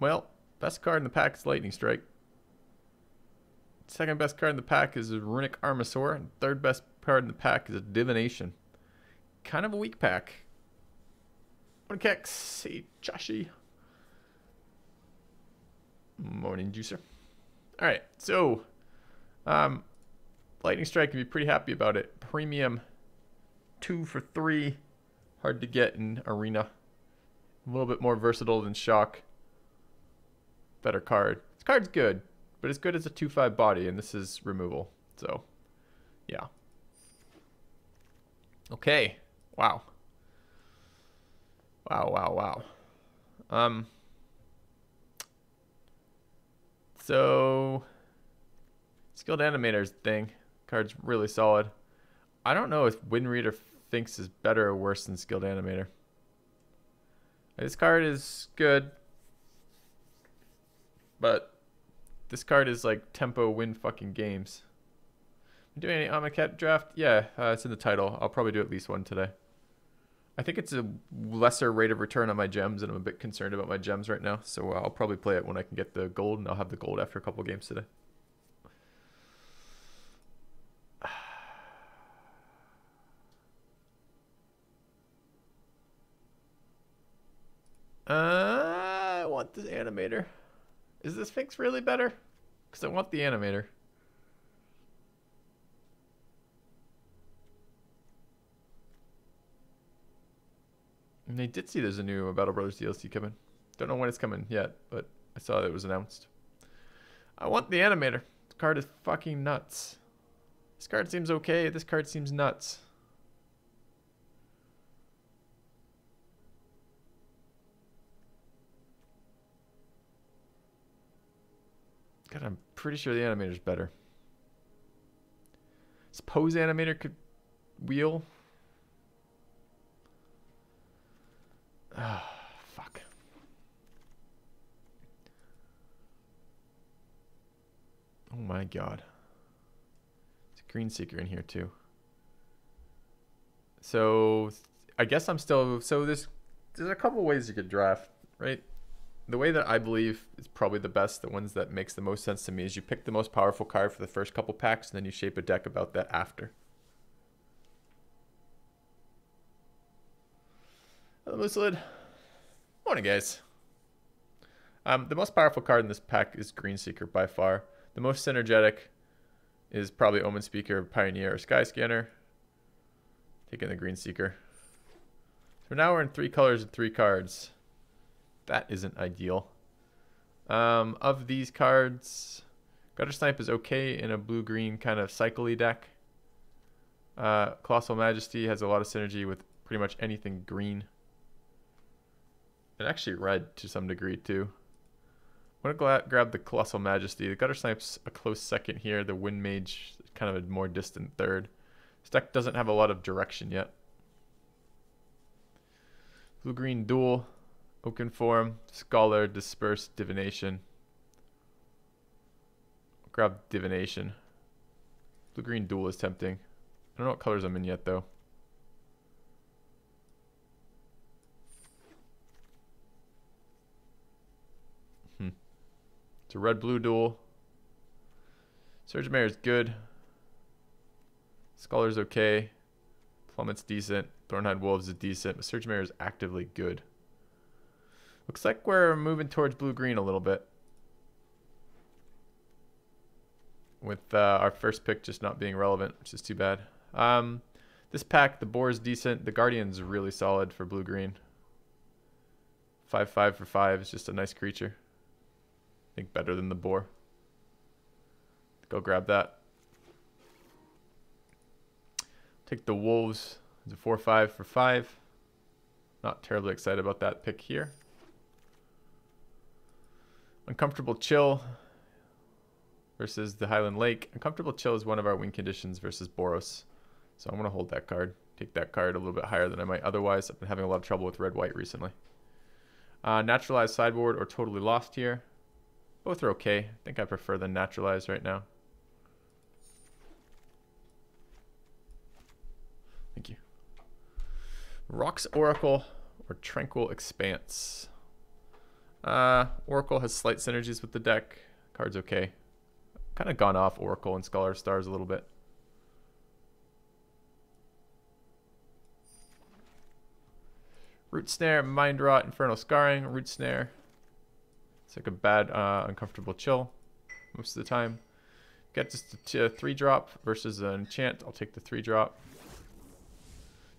Well, best card in the pack is Lightning Strike. Second best card in the pack is a Runic Armasaur. And third best card in the pack is a Divination. Kind of a weak pack. Morning Kex. Hey, Joshi. Morning Juicer. Alright, so Lightning Strike can be pretty happy about it. Premium 2 for 3. Hard to get in Arena. A little bit more versatile than Shock. Better card. This card's good, but it's good as a 2/5 body, and this is removal. So, yeah. Okay. Wow. Wow. So, Skilled Animator's thing. Card's really solid. I don't know if Wind Reader thinks is better or worse than Skilled Animator. This card is good, but this card is like tempo win fucking games. I'm doing any Amaket draft? Yeah, it's in the title. I'll probably do at least one today. I think it's a lesser rate of return on my gems, and I'm a bit concerned about my gems right now. So I'll probably play it when I can get the gold, and I'll have the gold after a couple games today. I want this animator. Is the Sphinx really better? Because I want the animator. And I did see there's a new Battle Brothers DLC coming. Don't know when it's coming yet, but I saw it was announced. I want the animator. This card is fucking nuts. This card seems okay. This card seems nuts. God, I'm pretty sure the animator's better. Suppose animator could wheel. Ah, fuck. Oh my god. There's a Green Seeker in here too. So I guess I'm still, so there's a couple ways you could draft, right? The way that I believe is probably the best, the ones that makes the most sense to me, is you pick the most powerful card for the first couple packs, and then you shape a deck about that after. Hello, Mooselid. Morning, guys. The most powerful card in this pack is Green Seeker by far. The most synergetic is probably Omen Speaker, Pioneer, or Sky Scanner. Taking the Green Seeker. So now we're in 3 colors and 3 cards. That isn't ideal. Of these cards, Gutter Snipe is okay in a blue-green kind of cycle-y deck. Colossal Majesty has a lot of synergy with pretty much anything green. And actually red to some degree too. I'm going to grab the Colossal Majesty. The Gutter Snipe's a close second here. The Wind Mage kind of a more distant third. This deck doesn't have a lot of direction yet. Blue-green duel. Oakenform, Scholar, Disperse, Divination. I'll grab Divination. Blue-green duel is tempting. I don't know what colors I'm in yet, though. It's a red-blue duel. Surge Mare is good. Scholar's okay. Plummet's decent. Thornhide Wolves is decent. But Surge Mare is actively good. Looks like we're moving towards blue-green a little bit. With our first pick just not being relevant, which is too bad. This pack, the Boar is decent. The Guardian's really solid for blue-green. 5/5 for 5 is just a nice creature. I think better than the Boar. Go grab that. Take the Wolves. It's a 4/5 for 5. Not terribly excited about that pick here. Uncomfortable Chill versus the Highland Lake. Uncomfortable Chill is one of our win conditions versus Boros. So I'm going to hold that card. Take that card a little bit higher than I might otherwise. I've been having a lot of trouble with red-white recently. Naturalized Sideboard or Totally Lost here. Both are okay. I think I prefer the Naturalized right now. Thank you. Rock's Oracle or Tranquil Expanse. Oracle has slight synergies with the deck. Card's okay. Kind of gone off Oracle and Scholar of Stars a little bit. Root Snare, Mind Rot, Infernal Scarring. Root Snare. It's like a bad, uncomfortable chill most of the time. Get just a 3-drop versus an enchant. I'll take the 3-drop.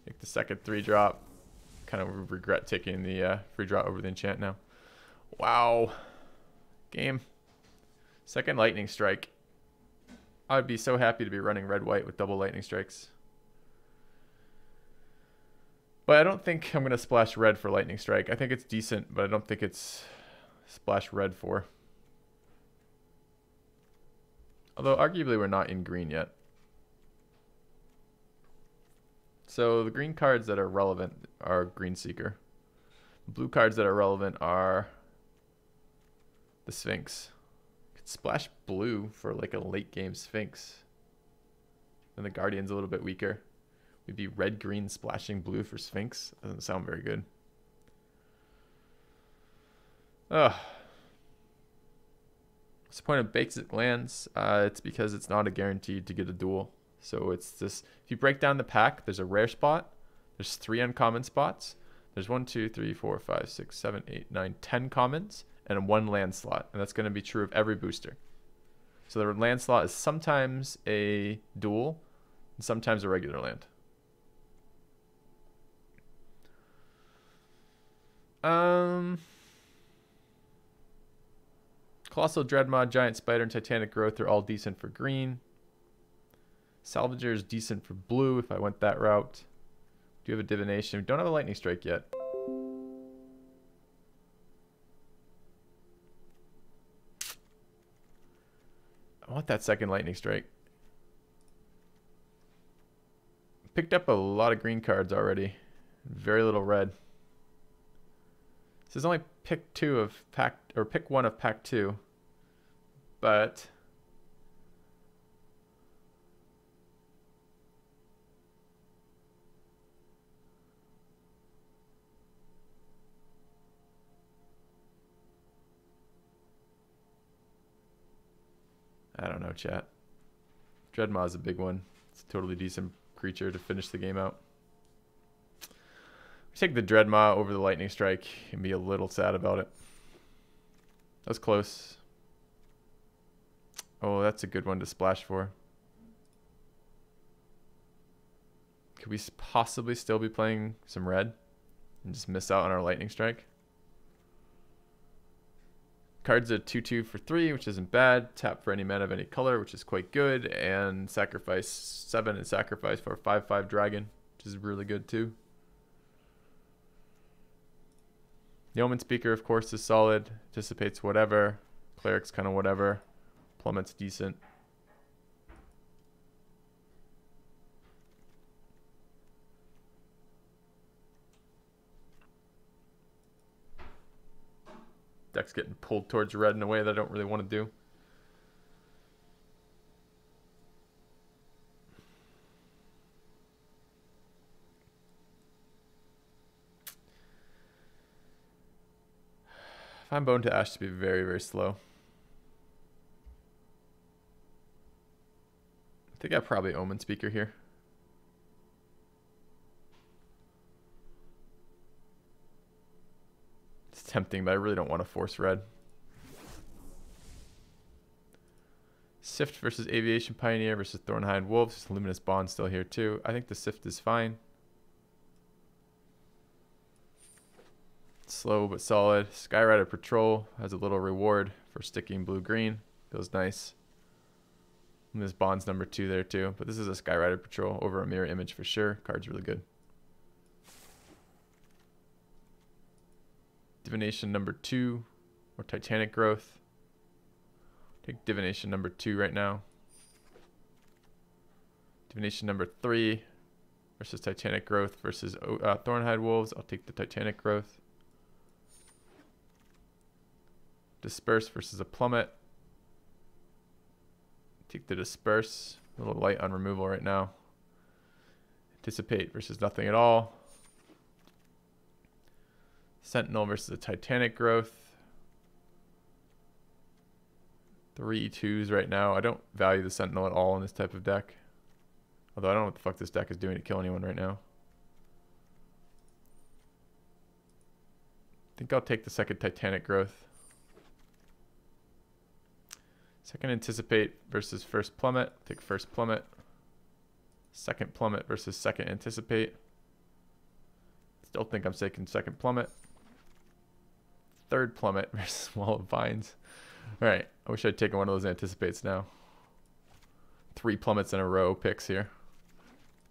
Take the second 3-drop. Kind of regret taking the free drop over the enchant now. Wow. Game. Second Lightning Strike. I would be so happy to be running red-white with double Lightning Strikes. But I don't think I'm going to splash red for Lightning Strike. I think it's decent, but I don't think it's splash red for. Although arguably we're not in green yet. So the green cards that are relevant are Green Seeker. The blue cards that are relevant are the Sphinx. Could splash blue for like a late game Sphinx. And the Guardian's a little bit weaker. We'd be red-green splashing blue for Sphinx. Doesn't sound very good. Ugh. What's the point of basic lands? It's because it's not a guaranteed to get a duel. So it's this, if you break down the pack, there's a rare spot. There's 3 uncommon spots. There's 1, 2, 3, 4, 5, 6, 7, 8, 9, 10 commons and 1 land slot. And that's going to be true of every booster. So the land slot is sometimes a duel and sometimes a regular land. Colossal Dreadmaw, Giant Spider, and Titanic Growth are all decent for green. Salvager is decent for blue if I went that route. Do you have a Divination? We don't have a Lightning Strike yet. I want that second Lightning Strike. Picked up a lot of green cards already. Very little red. This is only pick 2 of pack, or pick 1 of pack 2. But I don't know, chat. Dreadmaw is a big one. It's a totally decent creature to finish the game out. Take the Dreadmaw over the Lightning Strike and be a little sad about it. That was close. Oh, that's a good one to splash for. Could we possibly still be playing some red and just miss out on our Lightning Strike? Card's a 2/2 for 3, which isn't bad. Tap for any mana of any color, which is quite good. And sacrifice 7 and sacrifice for a 5/5 dragon, which is really good too. The Omen Speaker, of course, is solid. Anticipates whatever. Cleric's kind of whatever. Plummet's decent. Deck's getting pulled towards red in a way that I don't really want to do. I find Bone to Ash to be very, very slow. I think I probably Omen Speaker here. It's tempting, but I really don't want to force red. Sift versus Aviation Pioneer versus Thornhide Wolves. Luminous Bond still here too. I think the Sift is fine. Slow but solid. Skyrider Patrol has a little reward for sticking blue-green. Feels nice. And this Bond's number 2 there too. But this is a Skyrider Patrol over a Mirror Image for sure. Card's really good. Divination number 2 or Titanic Growth. Take Divination number 2 right now. Divination number 3 versus Titanic Growth versus Thornhide Wolves. I'll take the Titanic Growth. Disperse versus a Plummet. Take the Disperse. A little light on removal right now. Anticipate versus nothing at all. Sentinel versus a Titanic Growth. 3 2s right now. I don't value the Sentinel at all in this type of deck. Although I don't know what the fuck this deck is doing to kill anyone right now. I think I'll take the second Titanic Growth. Second Anticipate versus first Plummet. Take first Plummet. Second Plummet versus second Anticipate. Still think I'm taking second Plummet. Third Plummet versus Wall of Vines. Alright, I wish I'd taken one of those Anticipates now. 3 Plummets in a row picks here.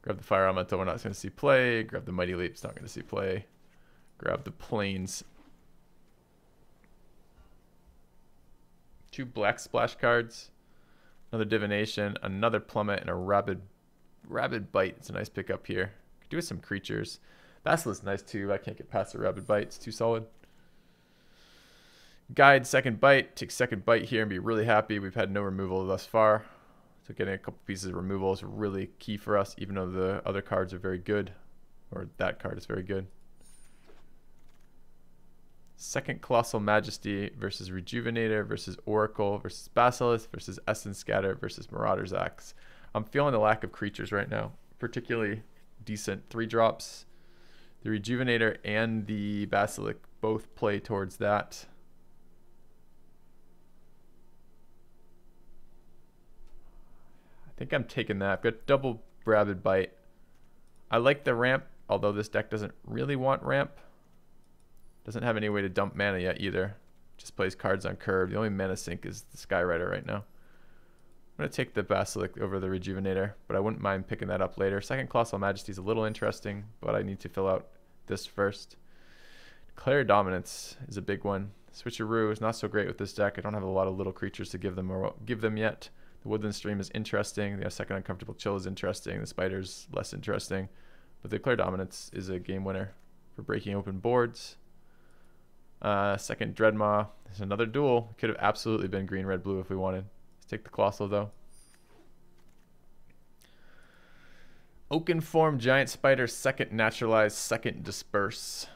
Grab the Fire Elemental, we're not going to see play. Grab the Mighty Leaps, not going to see play. Grab the Plains. 2 black splash cards. Another Divination, another Plummet, and a Rabid Bite. It's a nice pickup here. Could do with some creatures. Basilisk nice too. I can't get past the Rabid Bite. It's too solid. Guide second bite. Take second bite here and be really happy. We've had no removal thus far. So getting a couple pieces of removal is really key for us, even though the other cards are very good. Or that card is very good. Second Colossal Majesty versus Rejuvenator versus Oracle versus Basilisk versus Essence Scatter versus Marauder's Axe. I'm feeling the lack of creatures right now. Particularly decent 3-drops. The Rejuvenator and the Basilisk both play towards that. I think I'm taking that. I've got double Rabid Bite. I like the ramp, although this deck doesn't really want ramp. Doesn't have any way to dump mana yet either. Just plays cards on curve. The only mana sink is the Skyrider right now. I'm going to take the Basilisk over the Rejuvenator, but I wouldn't mind picking that up later. Second Colossal Majesty is a little interesting, but I need to fill out this first. Declare Dominance is a big one. Switcheroo is not so great with this deck. I don't have a lot of little creatures to give them yet. The Woodland Stream is interesting. The Second Uncomfortable Chill is interesting. The Spider's less interesting. But the Declare Dominance is a game winner for breaking open boards. Second Dreadmaw is another duel. Could have absolutely been green, red, blue if we wanted. Let's take the Colossal though. Oaken Form Giant Spider, second Naturalize, second Disperse.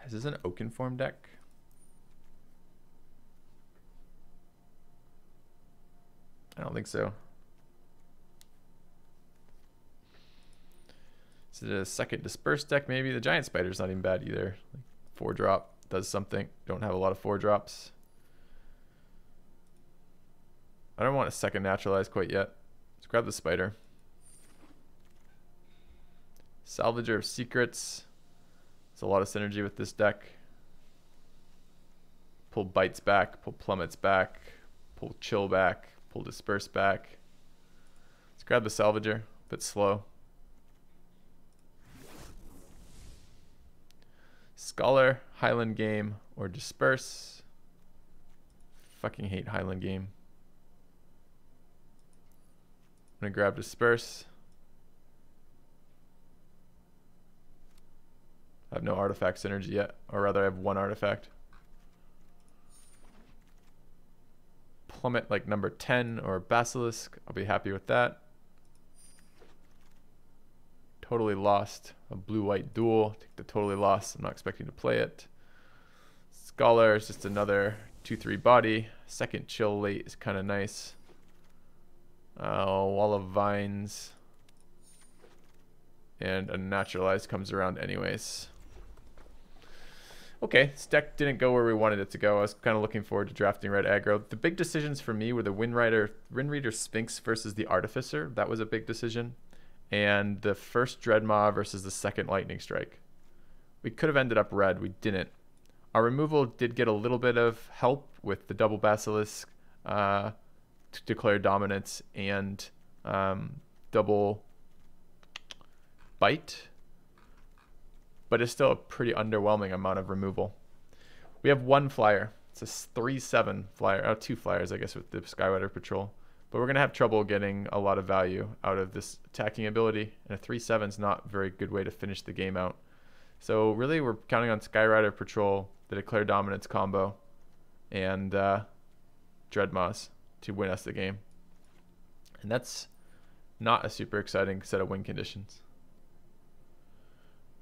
Is this an Oaken Form deck? I don't think so. Is it a second Disperse deck maybe? The Giant Spider's not even bad either. Like 4-drop does something. Don't have a lot of 4-drops. I don't want a second Naturalize quite yet. Let's grab the Spider. Salvager of Secrets. There's a lot of synergy with this deck. Pull Bites back, pull Plummets back, pull Chill back, pull Disperse back. Let's grab the Salvager. A bit slow. Scholar, Highland Game, or Disperse. Fucking hate Highland Game. I'm gonna grab Disperse. I have no artifact synergy yet, or rather I have one artifact. Plummet like number 10 or Basilisk, I'll be happy with that. Totally Lost, a blue-white duel. Take the Totally Lost, I'm not expecting to play it. Scholar is just another 2/3 body. Second Chill late is kind of nice. Wall of Vines. And a Naturalized comes around anyways. Okay, this deck didn't go where we wanted it to go. I was kind of looking forward to drafting red aggro. The big decisions for me were the Windreader Sphinx versus the Artificer. That was a big decision. And the first Dreadmaw versus the second Lightning Strike. We could have ended up red. We didn't. Our removal did get a little bit of help with the double Basilisk, to declare dominance, and double Bite. But it's still a pretty underwhelming amount of removal. We have one flyer. It's a 3/7 flyer. Oh, 2 flyers, I guess, with the Skyrider Patrol. But we're going to have trouble getting a lot of value out of this attacking ability. And a 3/7 is not a very good way to finish the game out. So really, we're counting on Skyrider Patrol, the Declare Dominance combo, and Dreadmaws to win us the game. And that's not a super exciting set of win conditions.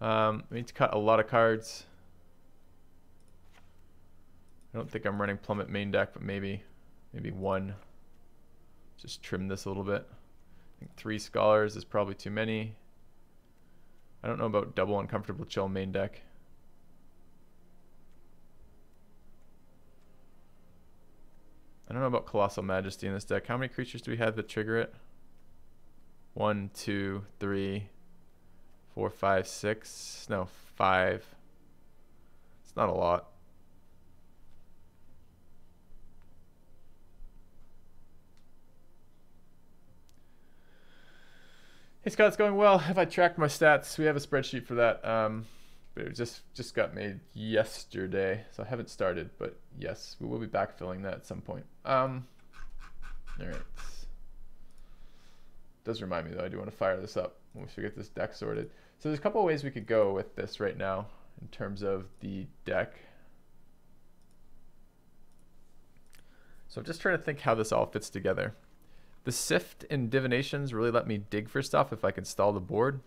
We need to cut a lot of cards. I don't think I'm running Plummet main deck, but maybe one. Just trim this a little bit. I think 3 Scholars is probably too many. I don't know about double Uncomfortable Chill main deck. I don't know about Colossal Majesty in this deck. How many creatures do we have that trigger it? 1, 2, 3, 4, 5, 6. No, 5. It's not a lot. Hey Scott, it's going well. Have I tracked my stats? We have a spreadsheet for that. But it just got made yesterday, so I haven't started. But yes, we will be backfilling that at some point. All right. Does remind me though, I do want to fire this up once we get this deck sorted. So there's a couple of ways we could go with this right now in terms of the deck. So I'm just trying to think how this all fits together. The Sift and Divinations really let me dig for stuff if I can stall the board.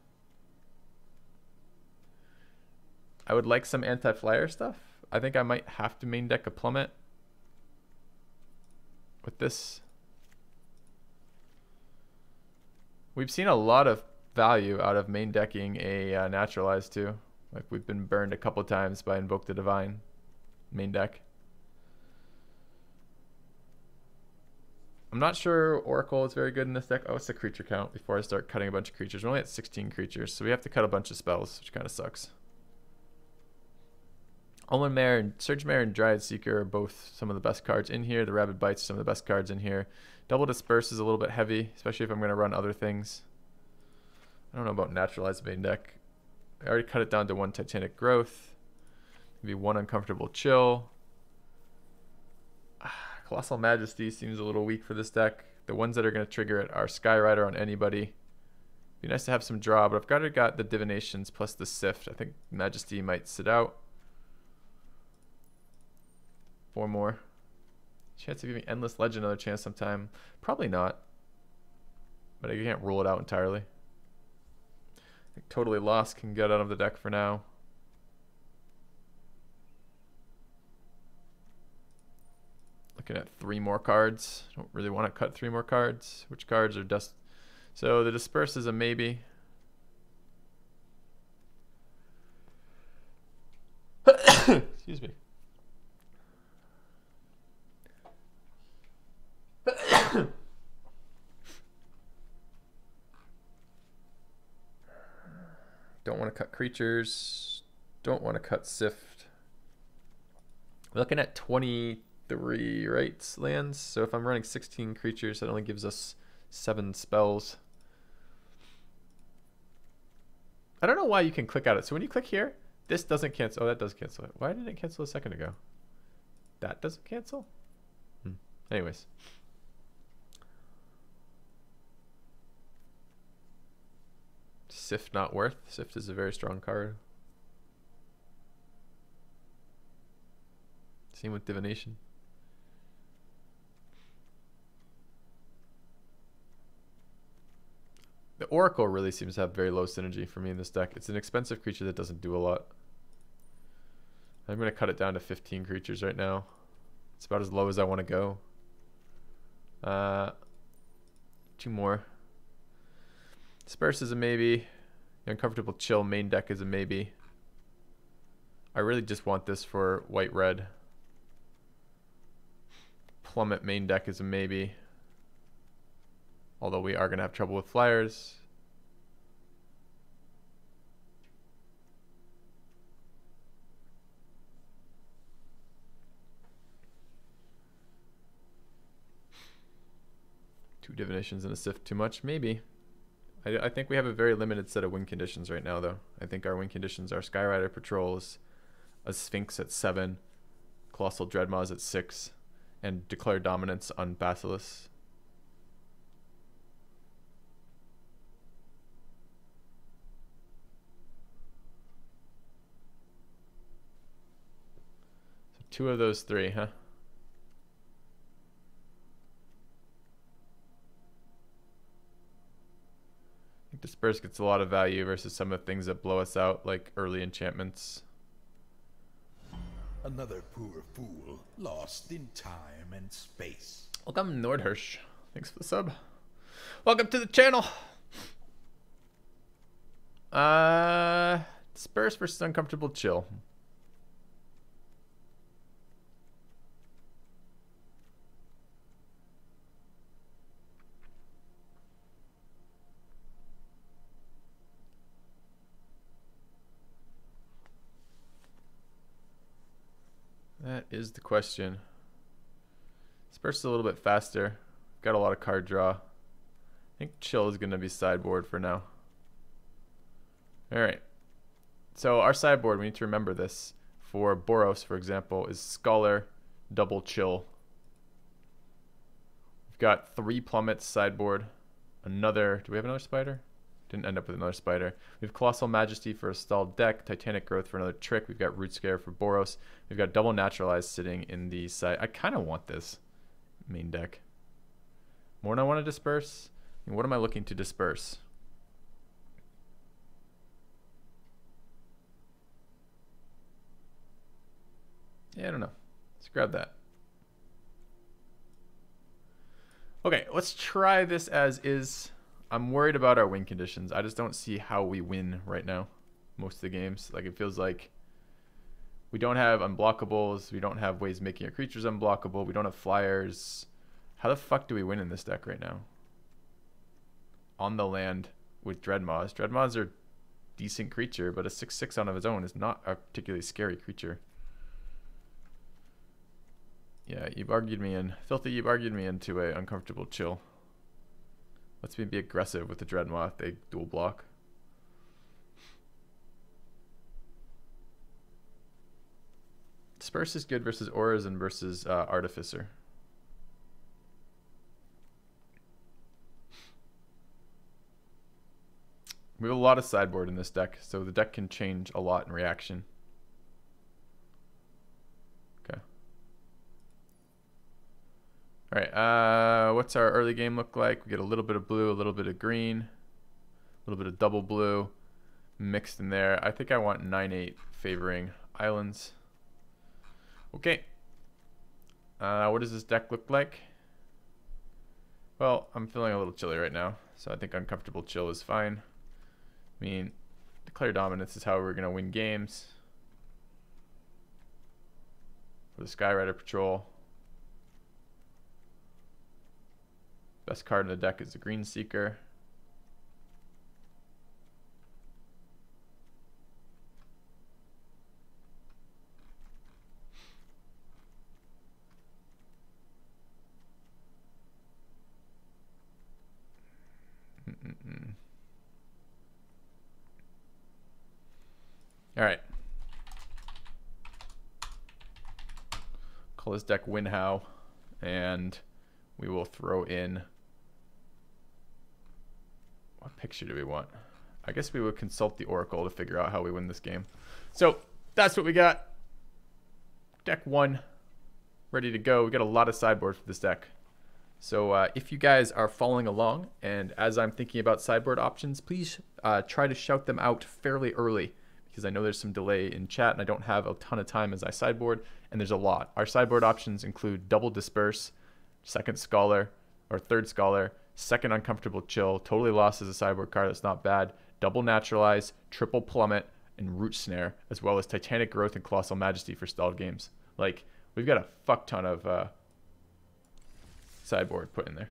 I would like some anti-flyer stuff. I think I might have to main deck a Plummet with this. We've seen a lot of value out of main decking a Naturalize too. Like we've been burned a couple times by Invoke the Divine main deck. I'm not sure Oracle is very good in this deck. Oh, it's the creature count before I start cutting a bunch of creatures. We're only at 16 creatures, so we have to cut a bunch of spells, which kind of sucks. Omen Mare and Surge Mare and Dryad Seeker are both some of the best cards in here. The Rabid Bites are some of the best cards in here. Double Disperse is a little bit heavy, especially if I'm going to run other things. I don't know about Naturalized main deck. I already cut it down to 1 Titanic Growth. Maybe 1 Uncomfortable Chill. Colossal Majesty seems a little weak for this deck. The ones that are going to trigger it are Skyrider on anybody. Be nice to have some draw, but I've got the Divinations plus the Sift. I think Majesty might sit out. 4 more. Chance of giving Endless Legend another chance sometime. Probably not. But I can't rule it out entirely. I think Totally Lost can get out of the deck for now. Looking at 3 more cards. Don't really want to cut 3 more cards. Which cards are dust? So the Disperse is a maybe. Excuse me. Don't want to cut creatures. Don't want to cut Sift. We're looking at 23, right, lands? So if I'm running 16 creatures, that only gives us 7 spells. I don't know why you can click out it. So when you click here, this doesn't cancel. Oh, that does cancel it. Why didn't it cancel a second ago? That doesn't cancel? Anyways. Sift not worth. Sift is a very strong card. Same with Divination. The Oracle really seems to have very low synergy for me in this deck. It's an expensive creature that doesn't do a lot. I'm going to cut it down to 15 creatures right now. It's about as low as I want to go. 2 more. Disperse is a maybe. Uncomfortable Chill main deck is a maybe. I really just want this for white-red. Plummet main deck is a maybe. Although we are going to have trouble with flyers. Two Divinations and a Sift too much? Maybe. I think we have a very limited set of win conditions right now, though. I think our win conditions are Skyrider Patrols, a Sphinx at 7, Colossal Dreadmaws at 6, and Declare Dominance on Basilisk. So 2 of those 3, huh? Disperse gets a lot of value versus some of the things that blow us out, like early enchantments. Another poor fool, lost in time and space. Welcome, Nordhirsch. Thanks for the sub. Welcome to the channel. Disperse versus uncomfortable chill. That is the question. Disperse is a little bit faster. Got a lot of card draw. I think chill is going to be sideboard for now. Alright. So our sideboard, we need to remember this. For Boros, for example, is Scholar, double chill. We've got 3 plummets sideboard. Another, do we have another spider? Didn't end up with another spider. We have Colossal Majesty for a stalled deck, Titanic Growth for another trick. We've got Root Scare for Boros. We've got Double Naturalized sitting in the side. I kind of want this main deck. More than I want to disperse. I mean, what am I looking to disperse? Yeah, I don't know. Let's grab that. Okay, let's try this as is. I'm worried about our win conditions. I just don't see how we win right now. Most of the games. Like, it feels like we don't have unblockables. We don't have ways of making our creatures unblockable. We don't have flyers. How the fuck do we win in this deck right now? On the land with Dreadmaws. Dreadmaws are decent creature, but a 6/6 on its own is not a particularly scary creature. Yeah, you've argued me in. Filthy, you've argued me into a uncomfortable chill. Let's me be aggressive with the Dreadmaw. They dual block. Disperse is good versus Auras and versus Artificer. We have a lot of sideboard in this deck, so the deck can change a lot in reaction. Okay. All right, what's our early game look like? We get a little bit of blue, a little bit of green, a little bit of double blue mixed in there. I think I want 9/8 favoring islands. Okay. What does this deck look like? Well, I'm feeling a little chilly right now, so I think uncomfortable chill is fine. I mean, declare dominance is how we're going to win games. For the Skyrider Patrol. Best card in the deck is the Green Seeker. All right. Call this deck Win How, and we will throw in. What picture do we want? I guess we would consult the Oracle to figure out how we win this game. So that's what we got. Deck 1, ready to go. We got a lot of sideboard for this deck. So if you guys are following along, and as I'm thinking about sideboard options, please try to shout them out fairly early, because I know there's some delay in chat and I don't have a ton of time as I sideboard, and there's a lot. Our sideboard options include double Disperse, second Scholar, or third Scholar, second Uncomfortable Chill, totally lost as a sideboard card, that's not bad, double Naturalize, triple Plummet, and Root Snare, as well as Titanic Growth and Colossal Majesty for stalled games. Like, we've got a fuck ton of sideboard put in there.